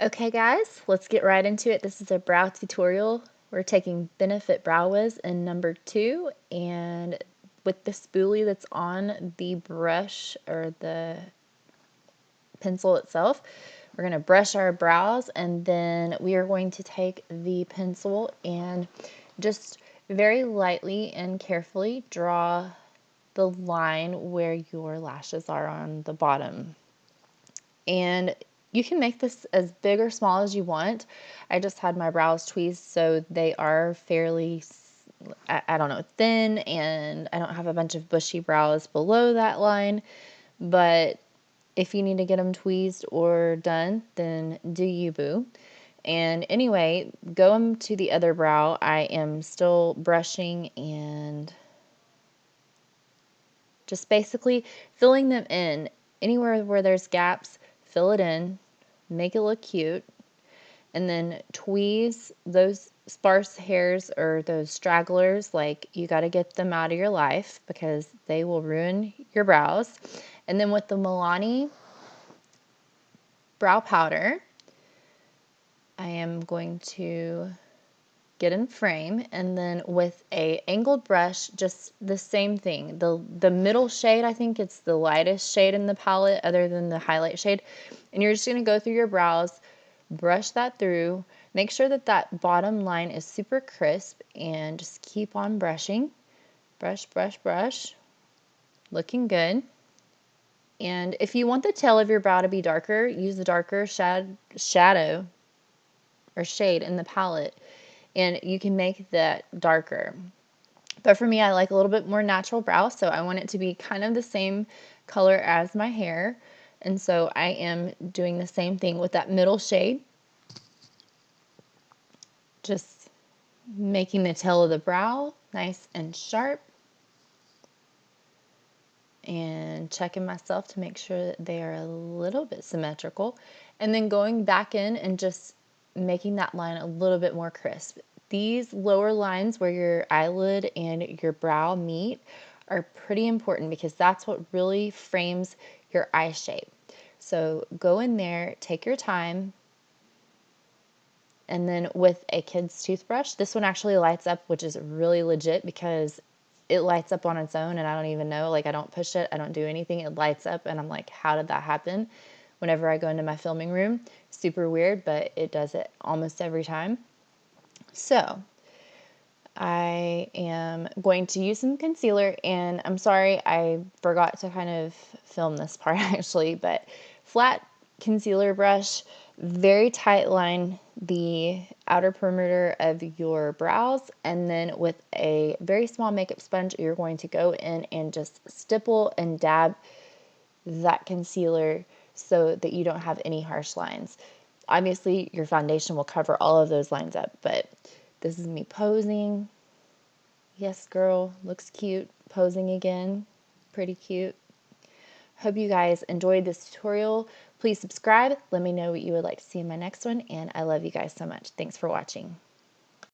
Okay guys, let's get right into it. This is a brow tutorial. We're taking Benefit Brow Wiz in number 2, and with the spoolie that's on the brush or the pencil itself, we're going to brush our brows, and then we are going to take the pencil and just very lightly and carefully draw the line where your lashes are on the bottom. And you can make this as big or small as you want. I just had my brows tweezed, so they are fairly, I don't know, thin, and I don't have a bunch of bushy brows below that line. But if you need to get them tweezed or done, then do you, boo. And anyway, going to the other brow, I am still brushing and just basically filling them in. Anywhere where there's gaps, fill it in, make it look cute, and then tweeze those sparse hairs or those stragglers. Like, you got to get them out of your life because they will ruin your brows. And then with the Milani brow powder, I am going to get in frame, and then with a angled brush, just the same thing. The middle shade, I think it's the lightest shade in the palette other than the highlight shade, and you're just going to go through your brows, brush that through, make sure that that bottom line is super crisp, and just keep on brushing. Brush, brush, brush. Looking good. And if you want the tail of your brow to be darker, use the darker shadow or shade in the palette, and you can make that darker. But for me, I like a little bit more natural brow, so I want it to be kind of the same color as my hair. And so I am doing the same thing with that middle shade. Just making the tail of the brow nice and sharp. And checking myself to make sure that they are a little bit symmetrical. And then going back in and just making that line a little bit more crisp. These lower lines where your eyelid and your brow meet are pretty important because that's what really frames your eye shape. So go in there, take your time, and then with a kid's toothbrush, this one actually lights up, which is really legit because it lights up on its own and I don't even know. Like, I don't push it, I don't do anything. It lights up and I'm like, how did that happen? Whenever I go into my filming room, super weird, but it does it almost every time. So I am going to use some concealer, and I'm sorry I forgot to kind of film this part actually, but flat concealer brush, very tight line the outer perimeter of your brows, and then with a very small makeup sponge, you're going to go in and just stipple and dab that concealer so that you don't have any harsh lines. Obviously, your foundation will cover all of those lines up, but this is me posing. Yes, girl, looks cute. Posing again, pretty cute. Hope you guys enjoyed this tutorial. Please subscribe. Let me know what you would like to see in my next one, and I love you guys so much. Thanks for watching.